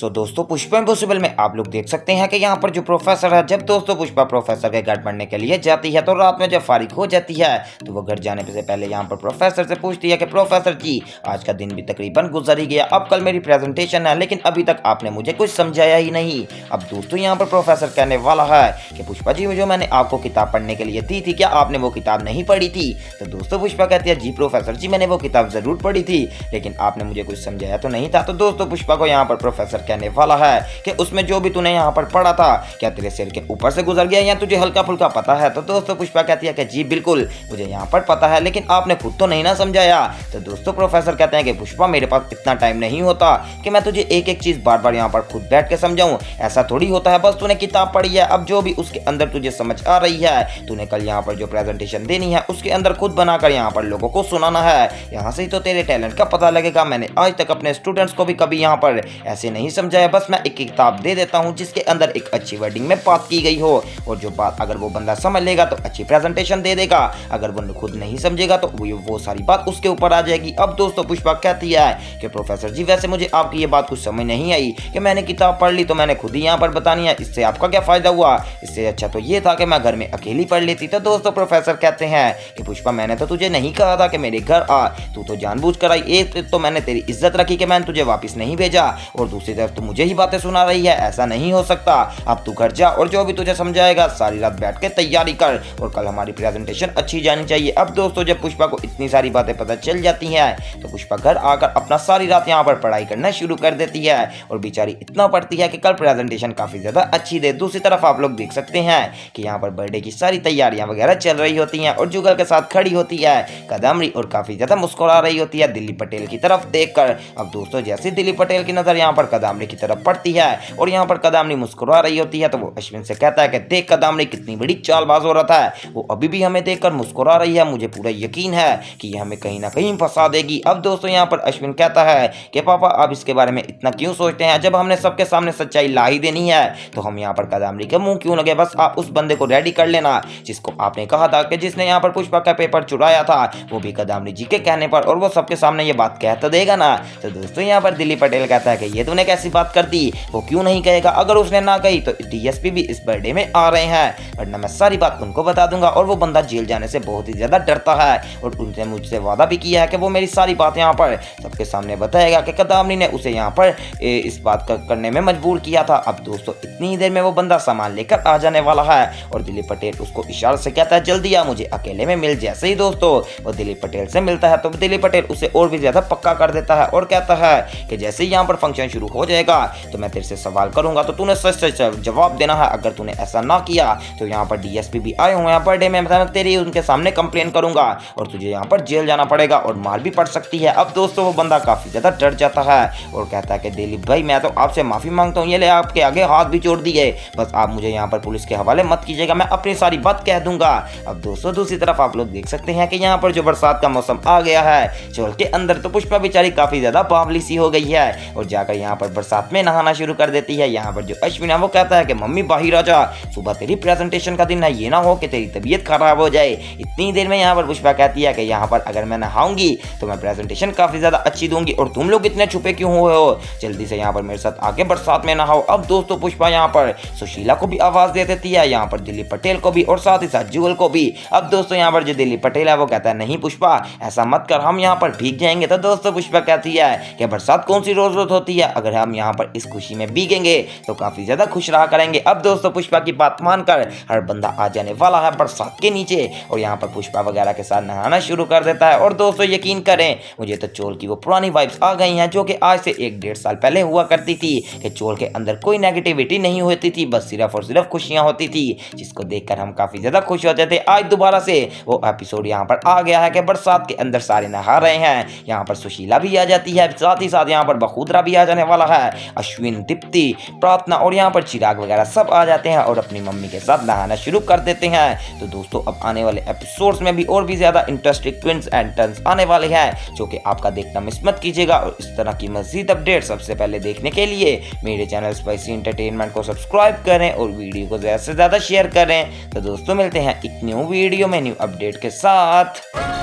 दोस्तों पुष्पा इम्पॉसिबल में आप लोग देख सकते हैं कि यहाँ पर जो प्रोफेसर है, जब दोस्तों पुष्पा प्रोफेसर के घर पढ़ने के लिए जाती है तो रात में जब फारिग हो जाती है तो वो घर जाने से पहले यहाँ पर प्रोफेसर से पूछती है कि प्रोफेसर जी आज का दिन भी तकरीबन गुजर ही गया, अब कल मेरी प्रेजेंटेशन है लेकिन अभी तक आपने मुझे कुछ समझाया ही नहीं। अब दोस्तों यहाँ पर प्रोफेसर कहने वाला है कि पुष्पा जी जो मैंने आपको किताब पढ़ने के लिए दी थी, क्या आपने वो किताब नहीं पढ़ी थी? तो दोस्तों पुष्पा कहती है जी प्रोफेसर जी मैंने वो किताब जरूर पढ़ी थी लेकिन आपने मुझे कुछ समझाया तो नहीं था। तो दोस्तों पुष्पा को यहाँ पर प्रोफेसर कहने वाला है कि उसमें जो भी तूने यहाँ पर पढ़ा था क्या तेरे सिर के ऊपर से गुजर गया या तुझे हल्का फुल्का पता है? तो दोस्तों पुष्पा कहती है कि जी बिल्कुल मुझे यहाँ पर पता है लेकिन आपने खुद तो नहीं ना समझाया। तो दोस्तों प्रोफेसर कहते हैं कि पुष्पा मेरे पास इतना टाइम नहीं होता कि मैं तुझे एक एक चीज बार बार यहाँ पर खुद बैठ के समझाऊं, ऐसा थोड़ी होता है। बस तूने किताब पढ़ी है, अब जो भी उसके अंदर तुझे समझ आ रही है तूने कल यहाँ पर जो प्रेजेंटेशन देनी है उसके अंदर खुद बनाकर यहाँ पर लोगों को सुनाना है। यहाँ से ही तो तेरे टैलेंट का पता लगेगा। मैंने आज तक अपने स्टूडेंट्स को भी कभी यहाँ पर ऐसे नहीं समझाया, बस मैं एक किताब दे देता हूँ जिसके अंदर एक अच्छी वर्डिंग में बात की गई हो और जो बात अगर वो बंदा समझ लेगा तो अच्छी प्रेजेंटेशन दे देगा, अगर वो खुद नहीं समझेगा तो वो सारी बात उसके ऊपर आ जाएगी। अब दोस्तों पुष्पा कहती है कि प्रोफेसर जी वैसे मुझे आपकी ये बात कुछ समझ नहीं आई कि मैंने किताब पढ़ ली तो मैंने खुद ही यहाँ पर बतानी है, इससे आपका क्या फायदा हुआ? इससे अच्छा तो ये था कि मैं घर में अकेली पढ़ लेती। तो दोस्तों प्रोफेसर कहते हैं कि पुष्पा मैंने तो तुझे नहीं कहा था कि मेरे घर आ, तू तो जानबूझ कर आई। एक तो मैंने तेरी इज्जत रखी कि मैंने तुझे वापस नहीं भेजा और दूसरी तरफ तू मुझे ही बातें सुना रही है, ऐसा नहीं हो सकता। अब तू घर जा और जो भी तुझे समझाएगा सारी रात बैठ के तैयारी कर और कल हमारी प्रेजेंटेशन अच्छी जानी चाहिए। अब दोस्तों जब पुष्पा को इतनी सारी बातें पता चल जाती हैं तो पुष्पा घर आकर अपना सारी रात यहाँ पर पढ़ाई करना शुरू कर देती है और बेचारी इतना पढ़ती है कि कल प्रेजेंटेशन काफी ज्यादा अच्छी दे। दूसरी तरफ आप लोग देख सकते हैं कि यहाँ पर बर्थडे की सारी तैयारियां वगैरह चल रही होती हैं और जुगल के साथ खड़ी होती है कदमरी और काफी ज्यादा मुस्कुरा रही होती है दिल्ली पटेल की तरफ देखकर। अब दोस्तों जैसे दिल्ली पटेल की नजर यहाँ पर कदमरी की तरफ पड़ती है और यहाँ पर कदमरी मुस्कुरा रही होती है तो वो अश्विन से कहता है कि देख कदमरी कितनी बड़ी चालबाज औरत है, वो अभी भी हमें देखकर मुस्कुरा रही है, मुझे पूरा यकीन है कि ये हमें कहीं ना कहीं फंसा देगी। अब दोस्तों यहाँ पर अश्विन कहता है कि पापा आप इसके बारे में इतना क्यों सोचते हैं, जब हमने सबके सामने सच्चाई ला ही देनी है तो हम यहाँ पर कदमरी के मुंह क्यों लगे? बस आप उस बंदे को रेडी कर लेना जिसको आपने कहा था कि जिसने यहाँ पर पुष्पा का पेपर चुराया था, वो भी कदमरी जी के कहने पर, और वो सबके सामने ये बात कह तो देगा ना। तो दोस्तों यहाँ पर दिल्ली पटेल कहता है कि ये तूने कैसी बात कर दी, वो क्यों नहीं कहेगा? अगर उसने ना कही तो डीएसपी भी इस बर्थडे में आ रहे हैं वरना मैं सारी बात उनको बता दूंगा। और वो बंदा जेल जाने से बहुत ही ज्यादा डरता है और उनसे मुझसे वादा भी किया है कि वो मेरी सारी बात यहाँ पर सबके सामने बताएगा कि कदमरी ने उसे यहाँ पर इस बात करने में मजबूर किया था। अब दोस्तों इतनी ही देर में वो बंदा सामान लेकर आ जाने वाला है और दिलीप पटेल उसको इशारे से कहता है जल्दी आ, मुझे अकेले में मिल। जैसे ही दोस्तों वो दिलीप पटेल से मिलता है तो दिलीप पटेल उसे और भी ज्यादा पक्का कर देता है और कहता है कि जैसे ही यहाँ पर फंक्शन शुरू हो जाएगा तो मैं तेरे से सवाल करूंगा तो तूने सच सच जवाब देना है, अगर तूने ऐसा ना किया तो यहाँ पर डीएसपी भी आए हुए हैं बर्थडे में, मैं तेरी उनके सामने कंप्लेन करूंगा और तुझे यहाँ पर जेल जाना पड़ेगा और मार भी पड़ सकती है। अब दोस्तों वो बंदा काफी ज्यादा डर जाता है और कहता है कि दिलीप भाई मैं तो आपसे माफी मांगता हूँ, ये ले आपके आगे हाथ भी जोड़ दिए, बस आप मुझे यहाँ पर पुलिस के हवाले मत कीजिएगा, मैं अपनी सारी बात कह दूंगा। अब दोस्तों दूसरी तरफ आप लोग देख सकते हैं कि यहाँ पर जो बरसात का मौसम आ गया है चोल के अंदर, तो पुष्पा बेचारी काफी ज्यादा बावली सी हो गई है और जाकर यहाँ पर बरसात में नहाना शुरू कर देती है। यहाँ पर जो अश्विन है वो कहता है कि मम्मी बाहर आ जा, सुबह तेरी प्रेजेंटेशन का दिन है, ये ना हो कि तेरी तबीयत खराब हो जाए। इतनी देर में यहाँ पर पुष्पा कहती है कि यहाँ पर अगर मैं नहाऊंगी तो मैं प्रेजेंटेशन काफी ज्यादा अच्छी दूंगी और तुम लोग इतने छुपे क्यों हुए हो, जल्दी से यहाँ पर मेरे साथ आके बरसात में नहाओ। अब दोस्तों पुष्पा यहाँ पर सुशीला को भी आवाज दे देती है, यहाँ पर दिलीप पटेल को भी और साथ ही साथ जुगल को भी। अब दोस्तों यहाँ पर जो दिलीप पटेल है वो कहता है नहीं पुष्पा ऐसा मत कर, हम यहाँ पर भीग जाएंगे। तो दोस्तों पुष्पा कहती है कि बरसात कौन सी रोज रोज होती है, अगर हम यहाँ पर इस खुशी में भीगेंगे तो काफी ज्यादा खुश रहा करेंगे। अब दोस्तों पुष्पा की बात मानकर हर बंदा आ जाने वाला है बरसात के नीचे और यहाँ पर पुष्पा वगैरह के साथ नहाना शुरू कर देता है। और दोस्तों यकीन करें मुझे तो चोल की वो पुरानी वाइब्स आ गई हैं जो कि आज से 1-1.5 साल पहले हुआ करती थी कि चोल के अंदर कोई नेगेटिविटी नहीं होती थी, बस सिर्फ और सिर्फ खुशियां होती थी जिसको देखकर हम काफी ज्यादा खुश होते थे। आज दोबारा से वो एपिसोड यहाँ पर आ गया है कि बरसात के अंदर सारे नहा रहे हैं, यहाँ पर सुशीला भी आ जाती है, साथ ही साथ यहाँ पर बखूदरा भी आ जाने वाला है, अश्विन, दीप्ति, प्रार्थना और यहाँ पर चिराग वगैरह सब आ जाते हैं और अपनी मम्मी के साथ नहाना शुरू कर देते हैं। तो दोस्तों अब आने वाले एपिसोड्स में भी और भी ज्यादा इंटरेस्टिंग ट्विस्ट एंड टर्न्स आने वाले हैं जो कि आपका देखना मिस मत कीजिएगा। और इस तरह की मजीद अपडेट सबसे पहले देखने के लिए मेरे चैनल स्पाइसी एंटरटेनमेंट को सब्सक्राइब करें और वीडियो को ज्यादा से ज्यादा शेयर करें। तो दोस्तों मिलते हैं एक न्यू वीडियो में न्यू अपडेट के साथ।